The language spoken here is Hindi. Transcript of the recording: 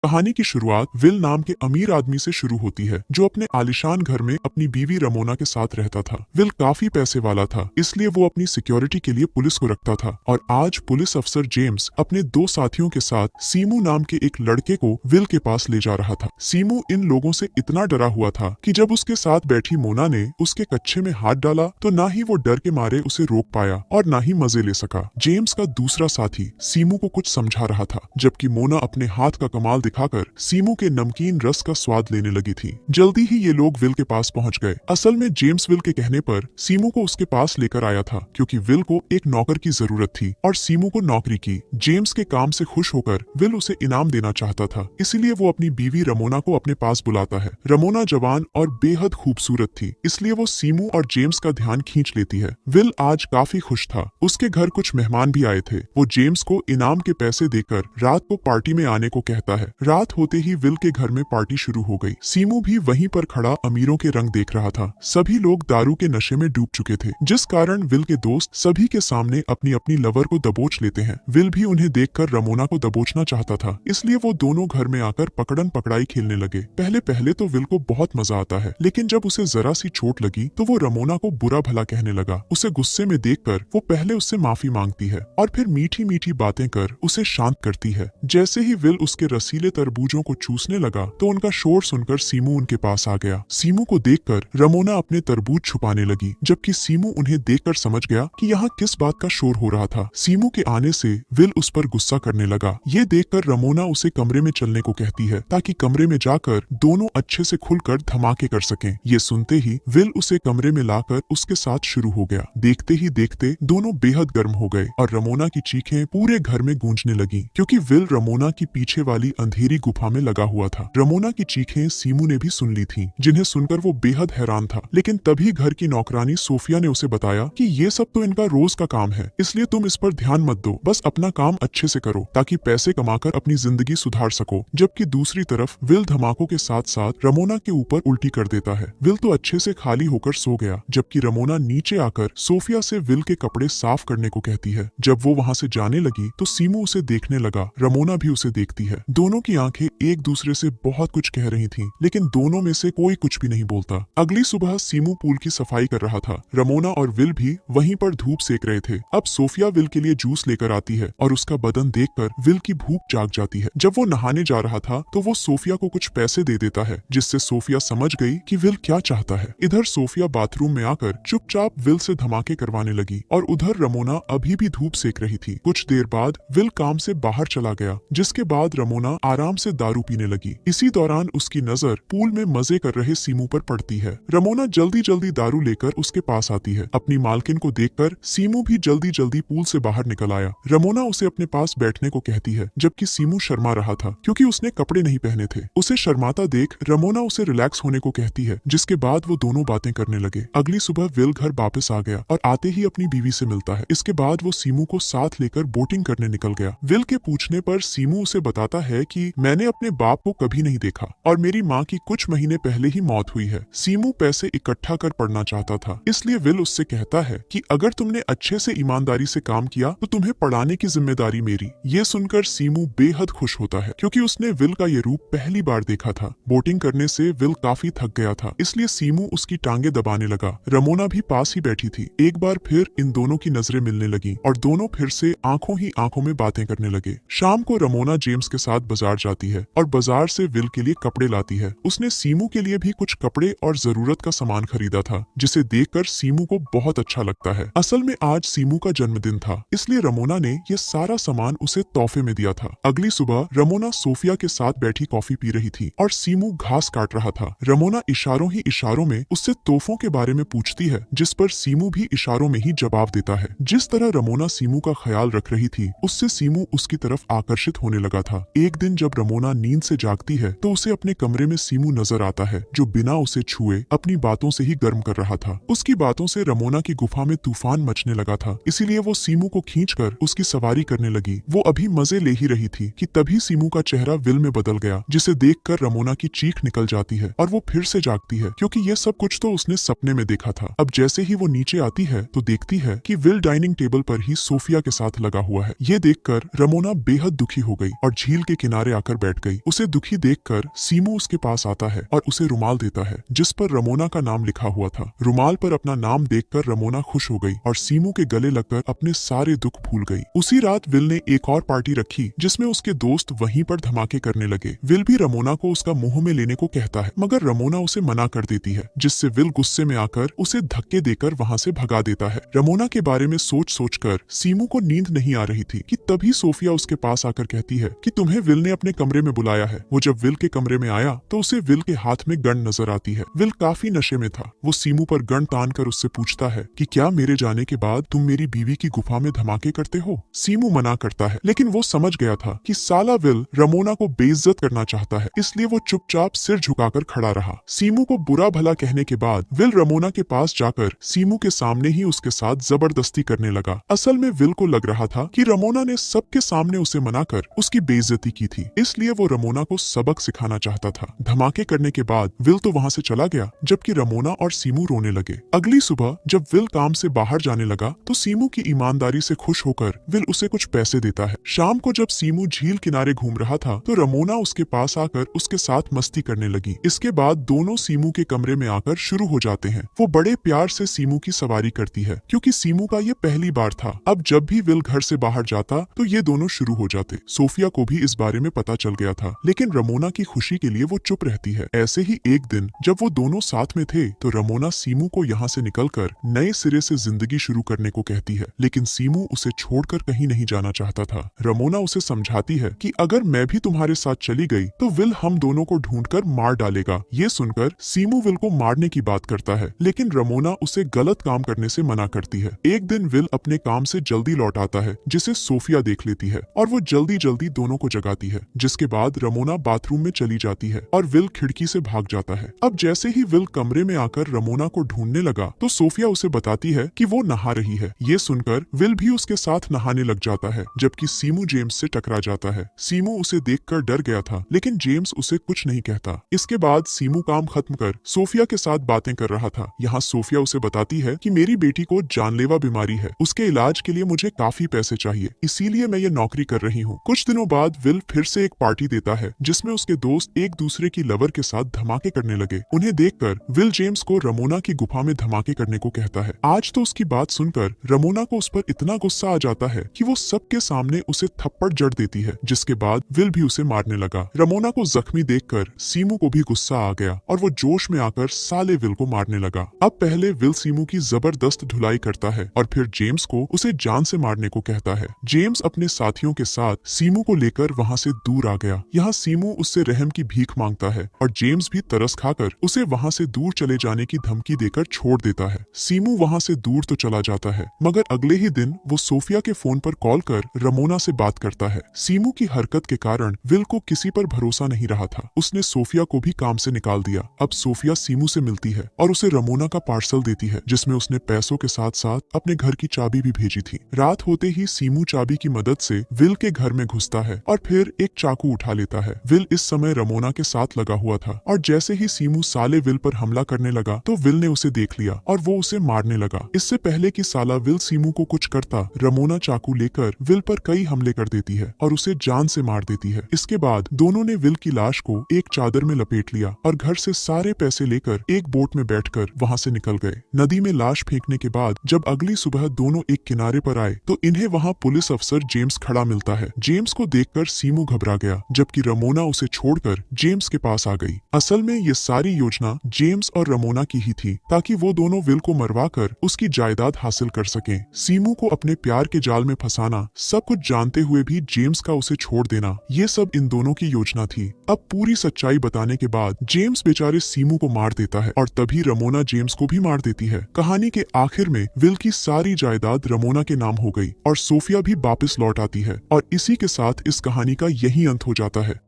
कहानी की शुरुआत विल नाम के अमीर आदमी से शुरू होती है, जो अपने आलिशान घर में अपनी बीवी रमोना के साथ रहता था। विल काफी पैसे वाला था, इसलिए वो अपनी सिक्योरिटी के लिए पुलिस को रखता था। और आज पुलिस अफसर जेम्स अपने दो साथियों के साथ सीमू नाम के एक लड़के को विल के पास ले जा रहा था। सीमू इन लोगों से इतना डरा हुआ था कि जब उसके साथ बैठी मोना ने उसके कच्छे में हाथ डाला तो ना ही वो डर के मारे उसे रोक पाया और ना ही मजे ले सका। जेम्स का दूसरा साथी सीमू को कुछ समझा रहा था, जबकि मोना अपने हाथ का कमाल दिखाकर सीमू के नमकीन रस का स्वाद लेने लगी थी। जल्दी ही ये लोग विल के पास पहुंच गए। असल में जेम्स विल के कहने पर सीमू को उसके पास लेकर आया था, क्योंकि विल को एक नौकर की जरूरत थी और सीमू को नौकरी की। जेम्स के काम से खुश होकर विल उसे इनाम देना चाहता था, इसीलिए वो अपनी बीवी रमोना को अपने पास बुलाता है। रमोना जवान और बेहद खूबसूरत थी, इसलिए वो सीमू और जेम्स का ध्यान खींच लेती है। विल आज काफी खुश था। उसके घर कुछ मेहमान भी आए थे। वो जेम्स को इनाम के पैसे देकर रात को पार्टी में आने को कहता है। रात होते ही विल के घर में पार्टी शुरू हो गई। सीमू भी वहीं पर खड़ा अमीरों के रंग देख रहा था। सभी लोग दारू के नशे में डूब चुके थे, जिस कारण विल के दोस्त सभी के सामने अपनी अपनी लवर को दबोच लेते हैं। विल भी उन्हें देखकर रमोना को दबोचना चाहता था, इसलिए वो दोनों घर में आकर पकड़न पकड़ाई खेलने लगे। पहले पहले तो विल को बहुत मजा आता है, लेकिन जब उसे जरा सी चोट लगी तो वो रमोना को बुरा भला कहने लगा। उसे गुस्से में देखकर वो पहले उससे माफी मांगती है और फिर मीठी मीठी बातें कर उसे शांत करती है। जैसे ही विल उसके रसीले तरबूजों को चूसने लगा तो उनका शोर सुनकर सीमू उनके पास आ गया। सीमू को देखकर रमोना अपने तरबूज छुपाने लगी, जबकि सीमू उन्हें देखकर समझ गया कि यहाँ किस बात का शोर हो रहा था। सीमू के आने से विल उस पर गुस्सा करने लगा। ये देखकर रमोना उसे कमरे में चलने को कहती है, ताकि कमरे में जाकर दोनों अच्छे से खुलकर धमाके कर सकें। ये सुनते ही विल उसे कमरे में लाकर उसके साथ शुरू हो गया। देखते ही देखते दोनों बेहद गर्म हो गए और रमोना की चीखें पूरे घर में गूंजने लगी, क्योंकि विल रमोना की पीछे वाली अंधेरी गुफा में लगा हुआ था। रमोना की चीखें सीमू ने भी सुन ली थीं, जिन्हें सुनकर वो बेहद हैरान था। लेकिन तभी घर की नौकरानी सोफिया ने उसे बताया कि ये सब तो इनका रोज का काम है, इसलिए तुम इस पर ध्यान मत दो, बस अपना काम अच्छे से करो ताकि पैसे कमाकर अपनी जिंदगी सुधार सको। जबकि दूसरी तरफ विल धमाकों के साथ साथ रमोना के ऊपर उल्टी कर देता है। विल तो अच्छे से खाली होकर सो गया, जबकि रमोना नीचे आकर सोफिया से विल के कपड़े साफ करने को कहती है। जब वो वहाँ से जाने लगी तो सीमू उसे देखने लगा। रमोना भी उसे देखती है। दोनों की आंखें एक दूसरे से बहुत कुछ कह रही थीं, लेकिन दोनों में से कोई कुछ भी नहीं बोलता। अगली सुबह सीमू पूल की सफाई कर रहा था। रमोना और विल भी वहीं पर धूप सेक रहे थे। अब सोफिया विल के लिए जूस लेकर आती है और उसका बदन देखकर विल की भूख जाग जाती है। जब वो नहाने जा रहा था तो वो सोफिया को कुछ पैसे दे देता है, जिससे सोफिया समझ गई कि विल क्या चाहता है। इधर सोफिया बाथरूम में आकर चुपचाप विल से धमाके करवाने लगी और उधर रमोना अभी भी धूप सेक रही थी। कुछ देर बाद विल काम से बाहर चला गया, जिसके बाद रमोना आराम से दारू पीने लगी। इसी दौरान उसकी नजर पूल में मजे कर रहे सीमू पर पड़ती है। रमोना जल्दी जल्दी दारू लेकर उसके पास आती है। अपनी मालकिन को देखकर सीमू भी जल्दी जल्दी पूल से बाहर निकल आया। रमोना उसे अपने पास बैठने को कहती है, जबकि सीमू शर्मा रहा था, क्योंकि उसने कपड़े नहीं पहने थे। उसे शर्माता देख रमोना उसे रिलैक्स होने को कहती है, जिसके बाद वो दोनों बातें करने लगे। अगली सुबह विल घर वापस आ गया और आते ही अपनी बीवी से मिलता है। इसके बाद वो सीमू को साथ लेकर बोटिंग करने निकल गया। विल के पूछने पर सीमू उसे बताता है कि मैंने अपने बाप को कभी नहीं देखा और मेरी माँ की कुछ महीने पहले ही मौत हुई है। सीमू पैसे इकट्ठा कर पढ़ना चाहता था, इसलिए विल उससे कहता है कि अगर तुमने अच्छे से ईमानदारी से काम किया तो तुम्हें पढ़ाने की जिम्मेदारी मेरी। ये सुनकर सीमू बेहद खुश होता है, क्योंकि उसने विल का ये रूप पहली बार देखा था। बोटिंग करने से विल काफी थक गया था, इसलिए सीमू उसकी टांगे दबाने लगा। रमोना भी पास ही बैठी थी। एक बार फिर इन दोनों की नजरें मिलने लगी और दोनों फिर से आंखों ही आंखों में बातें करने लगे। शाम को रमोना जेम्स के साथ बाजार जाती है और बाजार से विल के लिए कपड़े लाती है। उसने सीमू के लिए भी कुछ कपड़े और जरूरत का सामान खरीदा था, जिसे देखकर सीमू को बहुत अच्छा लगता है। असल में आज सीमू का जन्मदिन था, इसलिए रमोना ने ये सारा सामान उसे तोहफे में दिया था। अगली सुबह रमोना सोफिया के साथ बैठी कॉफी पी रही थी और सीमू घास काट रहा था। रमोना इशारों ही इशारों में उससे तोहफों के बारे में पूछती है, जिस पर सीमू भी इशारों में ही जवाब देता है। जिस तरह रमोना सीमू का ख्याल रख रही थी, उससे सीमू उसकी तरफ आकर्षित होने लगा था। एक दिन जब रमोना नींद से जागती है तो उसे अपने कमरे में सीमू नजर आता है, जो बिना उसे छुए अपनी बातों से ही गर्म कर रहा था। उसकी बातों से रमोना की गुफा में तूफान मचने लगा था, इसीलिए वो सीमू को खींचकर उसकी सवारी करने लगी। वो अभी मजे ले ही रही थी कि तभी सीमू का चेहरा विल में बदल गया, जिसे देखकर रमोना की चीख निकल जाती है और वो फिर से जागती है, क्योंकि ये सब कुछ तो उसने सपने में देखा था। अब जैसे ही वो नीचे आती है तो देखती है कि विल डाइनिंग टेबल पर ही सोफिया के साथ लगा हुआ है। ये देखकर रमोना बेहद दुखी हो गई और झील के किनारे आकर बैठ गई। उसे दुखी देखकर सीमू उसके पास आता है और उसे रुमाल देता है जिस पर रमोना का नाम लिखा हुआ था। रुमाल पर अपना नाम देखकर रमोना खुश हो गई और सीमू के गले लगकर अपने सारे दुख भूल गई। उसी रात विल ने एक और पार्टी रखी जिसमें उसके दोस्त वहीं पर धमाके करने लगे। विल भी रमोना को उसका मुंह में लेने को कहता है मगर रमोना उसे मना कर देती है, जिससे विल गुस्से में आकर उसे धक्के देकर वहां से भगा देता है। रमोना के बारे में सोच सोचकर सीमू को नींद नहीं आ रही थी कि तभी सोफिया उसके पास आकर कहती है कि तुम्हें विल ने अपने कमरे में बुलाया है। वो जब विल के कमरे में आया तो उसे विल के हाथ में गन नजर आती है। विल काफी नशे में था। वो सीमू पर गन तान कर उससे पूछता है कि क्या मेरे जाने के बाद तुम मेरी बीवी की गुफा में धमाके करते हो? सीमू मना करता है लेकिन वो समझ गया था कि साला विल रमोना को बेइज्जत करना चाहता है, इसलिए वो चुपचाप सिर झुकाकर खड़ा रहा। सीमू को बुरा भला कहने के बाद विल रमोना के पास जाकर सीमू के सामने ही उसके साथ जबरदस्ती करने लगा। असल में विल को लग रहा था कि रमोना ने सबके सामने उसे मनाकर उसकी बेइज्जती की थी, इसलिए वो रमोना को सबक सिखाना चाहता था। धमाके करने के बाद विल तो वहां से चला गया जबकि रमोना और सीमू रोने लगे। अगली सुबह जब विल काम से बाहर जाने लगा तो सीमू की ईमानदारी से खुश होकर विल उसे कुछ पैसे देता है। शाम को जब सीमू झील किनारे घूम रहा था तो रमोना उसके पास आकर उसके साथ मस्ती करने लगी। इसके बाद दोनों सीमू के कमरे में आकर शुरू हो जाते हैं। वो बड़े प्यार से सीमू की सवारी करती है क्योंकि सीमू का ये पहली बार था। अब जब भी विल घर से बाहर जाता तो ये दोनों शुरू हो जाते। सोफिया को भी इस बारे में पता चल गया था लेकिन रमोना की खुशी के लिए वो चुप रहती है। ऐसे ही एक दिन जब वो दोनों साथ में थे तो रमोना सीमू को यहाँ से निकलकर नए सिरे से जिंदगी शुरू करने को कहती है, लेकिन सीमू उसे छोड़कर कहीं नहीं जाना चाहता था। रमोना उसे समझाती है कि अगर मैं भी तुम्हारे साथ चली गई तो विल हम दोनों को ढूंढकर मार डालेगा। ये सुनकर सीमू विल को मारने की बात करता है लेकिन रमोना उसे गलत काम करने से मना करती है। एक दिन विल अपने काम से जल्दी लौट आता है जिसे सोफिया देख लेती है और वो जल्दी जल्दी दोनों को जगाती है, जिसके बाद रमोना बाथरूम में चली जाती है और विल खिड़की से भाग जाता है। अब जैसे ही विल कमरे में आकर रमोना को ढूंढने लगा तो सोफिया उसे बताती है कि वो नहा रही है। ये सुनकर विल भी उसके साथ नहाने लग जाता है जबकि सीमू जेम्स से टकरा जाता है। सीमू उसे देखकर डर गया था लेकिन जेम्स उसे कुछ नहीं कहता। इसके बाद सीमू काम खत्म कर सोफिया के साथ बातें कर रहा था। यहाँ सोफिया उसे बताती है कि मेरी बेटी को जानलेवा बीमारी है, उसके इलाज के लिए मुझे काफी पैसे चाहिए, इसीलिए मैं ये नौकरी कर रही हूँ। कुछ दिनों बाद विल फिर से एक पार्टी देता है जिसमें उसके दोस्त एक दूसरे की लवर के साथ धमाके करने लगे। उन्हें देखकर विल जेम्स को रमोना की गुफा में धमाके करने को कहता है। आज तो उसकी बात सुनकर रमोना को उस पर इतना गुस्सा आ जाता है कि वो सबके सामने उसे थप्पड़ जड़ देती है, जिसके बाद विल भी उसे मारने लगा। रमोना को जख्मी देखकर सीमू को भी गुस्सा आ गया और वो जोश में आकर साले विल को मारने लगा। अब पहले विल सीमू की जबरदस्त धुलाई करता है और फिर जेम्स को उसे जान से मारने को कहता है। जेम्स अपने साथियों के साथ सीमू को लेकर वहाँ से दूर आ गया। यहाँ सीमू उससे रहम की भीख मांगता है और जेम्स भी तरस खाकर उसे वहाँ से दूर चले जाने की धमकी देकर छोड़ देता है। सीमू वहाँ से दूर तो चला जाता है मगर अगले ही दिन वो सोफिया के फोन पर कॉल कर रमोना से बात करता है। सीमू की हरकत के कारण विल को किसी पर भरोसा नहीं रहा था। उसने सोफिया को भी काम से निकाल दिया। अब सोफिया सीमू से मिलती है और उसे रमोना का पार्सल देती है जिसमें उसने पैसों के साथ साथ अपने घर की चाबी भी भेजी थी। रात होते ही सीमू चाबी की मदद से विल के घर में घुसता है और फिर एक चाकू उठा लेता है। विल इस समय रमोना के साथ लगा हुआ था और जैसे ही सीमू साले विल पर हमला करने लगा तो विल ने उसे देख लिया और वो उसे मारने लगा। इससे पहले कि साला विल सीमू को कुछ करता, रमोना चाकू लेकर विल पर कई हमले कर देती है और उसे जान से मार देती है। इसके बाद दोनों ने विल की लाश को एक चादर में लपेट लिया और घर से सारे पैसे लेकर एक बोट में बैठकर वहां से निकल गए। नदी में लाश फेंकने के बाद जब अगली सुबह दोनों एक किनारे पर आए तो इन्हें वहां पुलिस अफसर जेम्स खड़ा मिलता है। जेम्स को देखकर सीमू घबरा गया जबकि रमोना उसे छोड़कर जेम्स के पास आ गई। असल में ये सारी योजना जेम्स और रमोना की ही थी ताकि वो दोनों विल को मरवा कर उसकी जायदाद हासिल कर सकें। सीमू को अपने प्यार के जाल में फंसाना, सब कुछ जानते हुए भी जेम्स का उसे छोड़ देना, ये सब इन दोनों की योजना थी। अब पूरी सच्चाई बताने के बाद जेम्स बेचारे सीमू को मार देता है और तभी रमोना जेम्स को भी मार देती है। कहानी के आखिर में विल की सारी जायदाद रमोना के नाम हो गई और सोफिया भी वापस लौट आती है और इसी के साथ इस कहानी का यही अंत हो जाता है।